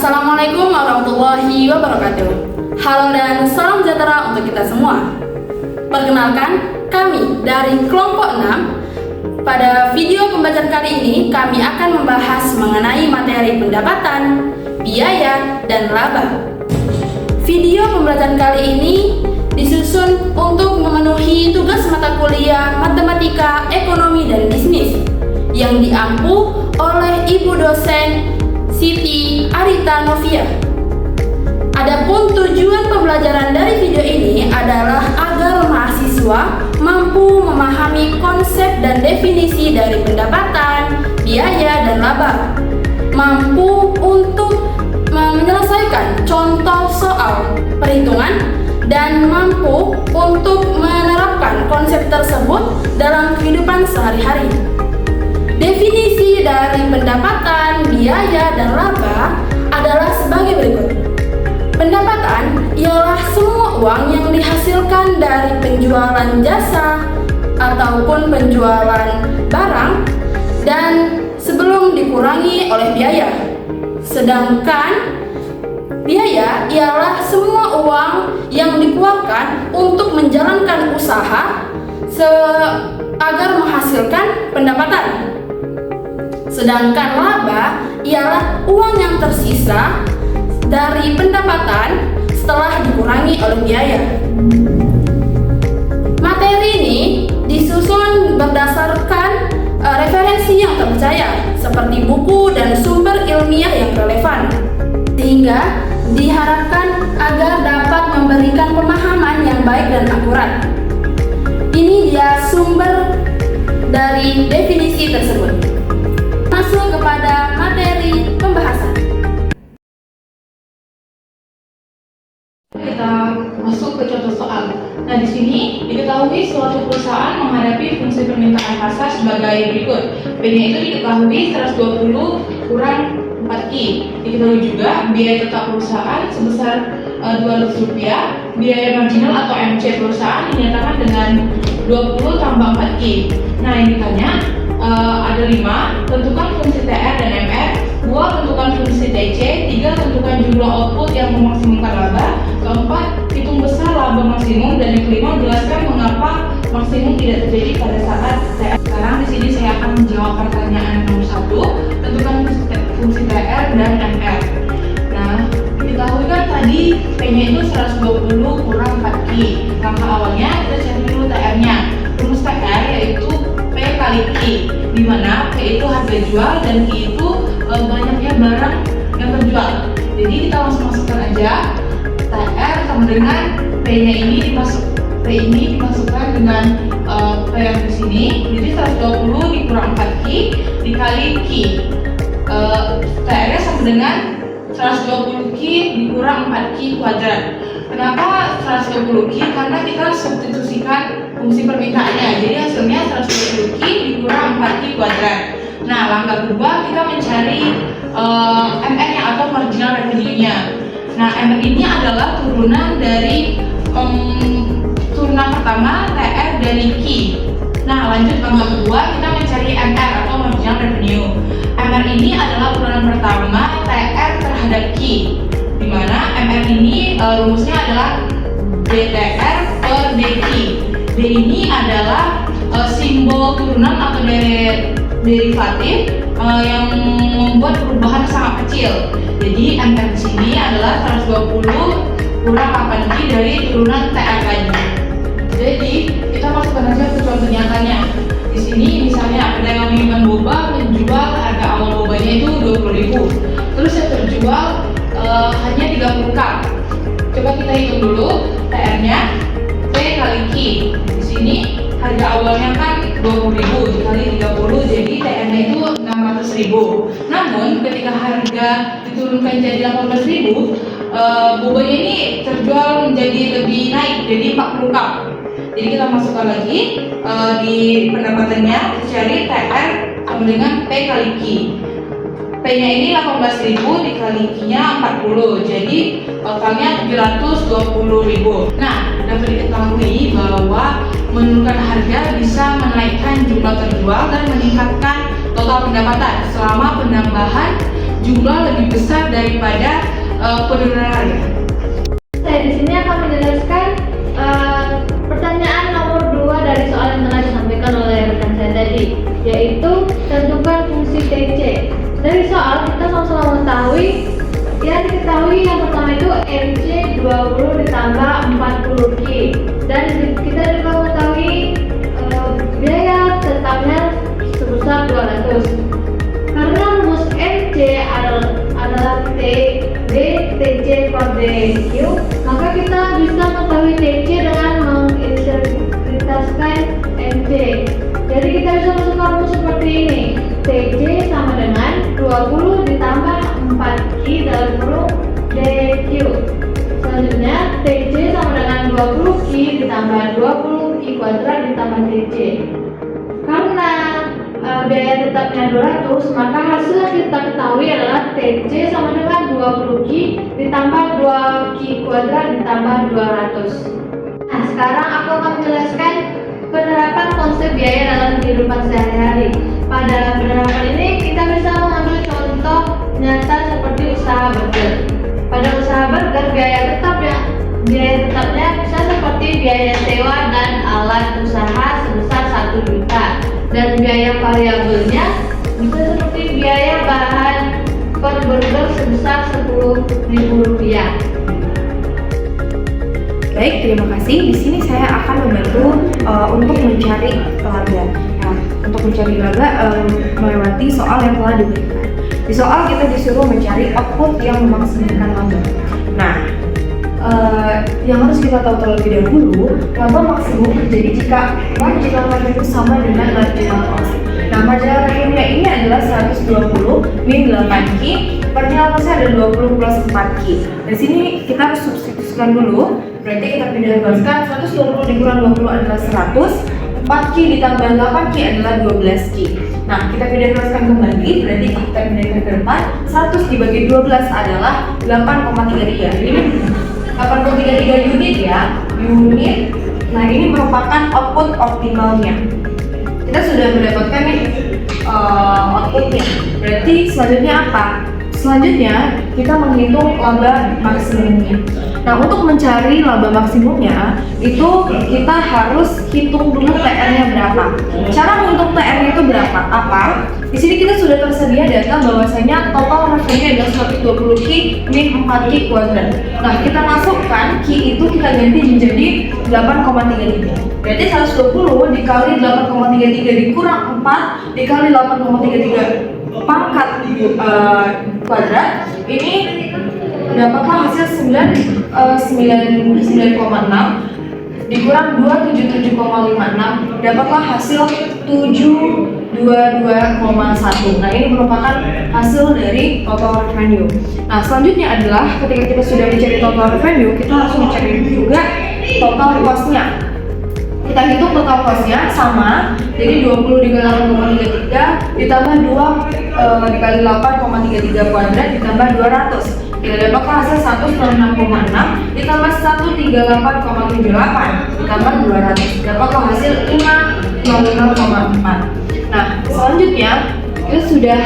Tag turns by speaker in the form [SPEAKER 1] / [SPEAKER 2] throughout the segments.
[SPEAKER 1] Assalamualaikum warahmatullahi wabarakatuh. Halo dan salam sejahtera untuk kita semua. Perkenalkan, kami dari kelompok 6. Pada video pembelajaran kali ini, kami akan membahas mengenai materi pendapatan, biaya, dan laba. Video pembelajaran kali ini disusun untuk memenuhi tugas mata kuliah Matematika, Ekonomi, dan Bisnis yang diampu oleh Ibu dosen Siti Arita Novia. Adapun tujuan pembelajaran dari video ini adalah agar mahasiswa mampu memahami konsep dan definisi dari pendapatan, biaya, dan laba, mampu untuk menyelesaikan contoh soal perhitungan, dan mampu untuk menerapkan konsep tersebut dalam kehidupan sehari-hari. Definisi dari pendapatan, biaya, dan laba adalah sebagai berikut. Pendapatan ialah semua uang yang dihasilkan dari penjualan jasa ataupun penjualan barang dan sebelum dikurangi oleh biaya. Sedangkan biaya ialah semua uang yang dikeluarkan untuk menjalankan usaha agar menghasilkan pendapatan. Sedangkan laba ialah uang yang tersisa dari pendapatan setelah dikurangi oleh biaya. Materi ini disusun berdasarkan referensi yang terpercaya seperti buku dan sumber ilmiah yang relevan, sehingga diharapkan agar dapat memberikan pemahaman yang baik dan akurat. Ini dia sumber dari definisi tersebut. Masuk kepada materi pembahasan.
[SPEAKER 2] Kita masuk ke contoh soal. Nah, di sini diketahui suatu perusahaan menghadapi fungsi permintaan pasar sebagai berikut. P-nya itu diketahui 120 kurang 4Q. Diketahui juga biaya tetap perusahaan sebesar Rp200. Biaya marginal atau MC perusahaan dinyatakan dengan 20 tambah 4Q. Nah, yang ditanya ada 5, tentukan fungsi TR dan MR, 2, tentukan fungsi TC, 3, tentukan jumlah output yang memaksimumkan laba, 4, hitung besar laba maksimum, dan yang kelima, jelaskan mengapa maksimum tidak terjadi pada saat TR. Sekarang di sini saya akan menjawab pertanyaan nomor 1, tentukan fungsi TR dan MR. Nah, diketahui kan tadi P-nya itu 120 kurang 4Q. Langkah awalnya kita cari dulu TR-nya. Rumus TR yaitu P kali Q, di mana P itu harga jual dan Q itu banyaknya barang yang terjual. Jadi kita langsung masukkan aja TR sama dengan P-nya ini dimasukkan dengan P yang di sini. Jadi 120 dikurang 4Q dikali Q. TR-nya sama dengan 120Q dikurang 4Q kuadrat. Kenapa 120Q? Karena kita substitusikan fungsi permintaannya. Jadi hasilnya 120Q dikurang 4Q kuadrat. Nah, langkah kedua kita mencari MR-nya atau marginal revenue-nya. Nah, MR ini adalah turunan dari turunan pertama TR dari Q. Nah, lanjut langkah kedua kita mencari MR atau marginal revenue. MR ini adalah turunan pertama TR terhadap Q, di mana MR ini rumusnya adalah DTR per DQ. D ini adalah simbol turunan atau derivatif yang membuat perubahan sangat kecil. Jadi MR di sini adalah 120 kurang 8Q dari turunan TR tadi. Jadi kita masukkan aja ke contoh nyatanya. Di sini misalnya pedagang minuman boba menjual harga awal bobanya itu 20.000. Terus yang terjual hanya 30 cup. Coba kita hitung dulu TR-nya P kali Q. Di sini harga awalnya kan 20.000 dikali 30, jadi TR-nya itu 600.000. Namun ketika harga diturunkan jadi 18.000, bobanya ini terjual menjadi lebih naik, jadi 40 cup. Jadi kita masukkan lagi di pendapatannya, cari TR sama dengan P kali Q. P-nya ini 18.000 dikali Q-nya 40, jadi totalnya 720.000. Nah, dapat diketahui bahwa menurunkan harga bisa menaikkan jumlah terjual dan meningkatkan total pendapatan selama penambahan jumlah lebih besar daripada penularannya.
[SPEAKER 3] Saya di sini akan menjelaskan pertanyaan nomor 2 dari soal yang telah disampaikan oleh rekan saya tadi, yaitu tentukan fungsi TC. Dari soal kita sama-sama mengetahui, yang diketahui yang pertama itu MC 20 ditambah 40 Q, dan kita juga mengetahui biaya tetapnya sebesar 200. Karena rumus MC adalah TB TC per DQ, maka kita bisa mengetahui TC dengan mengintegritaskan MC. Jadi kita bisa masukkan rumus seperti ini. TC sama dengan 20 ditambah 4Q dalam kurung DQ. Selanjutnya TC sama dengan 20Q ditambah 20Q kuadrat ditambah TC. Karena biaya tetapnya 200, maka hasil yang kita ketahui adalah TC sama dengan 20Q ditambah 2Q kuadrat ditambah 200. Nah, sekarang aku akan menjelaskan penerapan konsep biaya dalam kehidupan sehari-hari. Pada penerapan ini kita bisa mengambil contoh nyata seperti usaha burger. Pada usaha burger biaya tetapnya bisa seperti biaya sewa dan alat usaha sebesar 1 juta, dan biaya variabelnya bisa seperti biaya bahan per burger sebesar Rp10.000.
[SPEAKER 4] Baik, terima kasih. Di sini saya akan membantu untuk mencari laba. Nah, untuk mencari laba melewati soal yang telah diberikan. Di soal kita disuruh mencari output yang memaksimalkan laba. Nah, yang harus kita tahu terlebih dahulu, laba maksimum terjadi jika marginal revenue sama dengan marginal cost. Nah, marginal revenue ini adalah 120 min 8Q, marginal cost-nya ada 20 plus 4Q. Di sini kita harus substitusikan dulu. Berarti kita pindah gariskan 120 dikurang 20 adalah 100, 4Q ditambah 8Q adalah 12Q. Nah, kita pindah gariskan kembali, berarti kita pindahkan ke depan, 100 dibagi 12 adalah 8,33. Ini 8,33 unit ya, unit. Nah, ini merupakan output optimalnya. Kita sudah mendapatkan nih outputnya. Berarti selanjutnya apa? Selanjutnya kita menghitung laba maksimumnya. Nah, untuk mencari laba maksimumnya itu kita harus hitung dulu TR-nya berapa. Cara menghitung TR-nya itu berapa? Apa? Di sini kita sudah tersedia data bahwasanya total revenue adalah 120 Q min 4 Q kuadrat. Nah, kita masukkan Q itu kita ganti menjadi 8,33. Berarti 120 dikali 8,33 dikurang 4 dikali 8,33 pangkat kuadrat, ini dapatlah hasil 9,6 dikurang 277,56, dapatlah hasil 722,1. Nah, ini merupakan hasil dari total revenue. Nah, selanjutnya adalah ketika kita sudah mencari total revenue, kita langsung mencari juga total cost-nya. Kita hitung total cost-nya sama, jadi 20 dikali 8,33 ditambah 2 dikali 8,33 kuadrat ditambah 200. Kita dapatkan hasil 196,6 ditambah 138,78 ditambah 200. Dapatkan hasil 500,4. Nah, selanjutnya kita sudah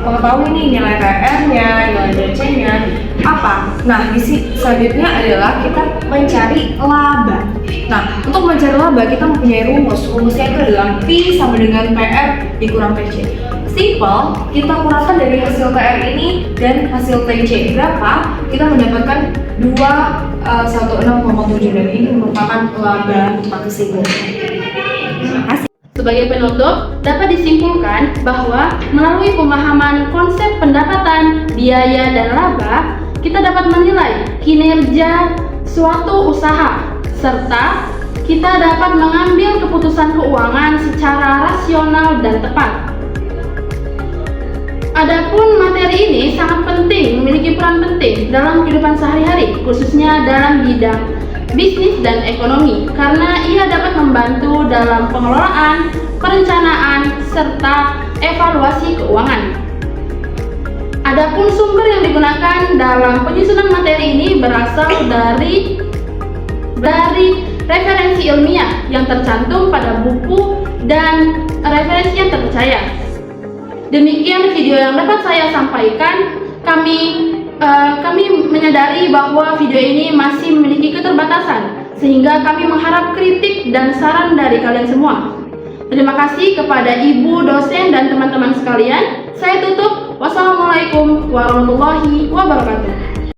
[SPEAKER 4] mengetahui nih nilai PR-nya, nilai DC-nya apa. Nah, selanjutnya adalah kita mencari laba. Nah, untuk mencari laba kita mempunyai rumus. Rumusnya itu adalah P sama dengan PR dikurang TC. Simple, kita kurangkan dari hasil PR ini dan hasil TC berapa, kita mendapatkan 216,7, dan ini merupakan laba maksimum. Terima kasih.
[SPEAKER 1] Sebagai penutup, dapat disimpulkan bahwa melalui pemahaman konsep pendapatan, biaya, dan laba, kita dapat menilai kinerja suatu usaha, serta kita dapat mengambil keputusan keuangan secara rasional dan tepat. Adapun materi ini sangat penting, memiliki peran penting dalam kehidupan sehari-hari, khususnya dalam bidang bisnis dan ekonomi, karena ia dapat membantu dalam pengelolaan, perencanaan, serta evaluasi keuangan. Adapun sumber yang digunakan dalam penyusunan materi ini berasal dari referensi ilmiah yang tercantum pada buku dan referensi yang terpercaya. Demikian video yang dapat saya sampaikan. Kami menyadari bahwa video ini masih memiliki keterbatasan, sehingga kami mengharap kritik dan saran dari kalian semua. Terima kasih kepada ibu, dosen, dan teman-teman sekalian. Saya tutup. Wassalamualaikum warahmatullahi wabarakatuh.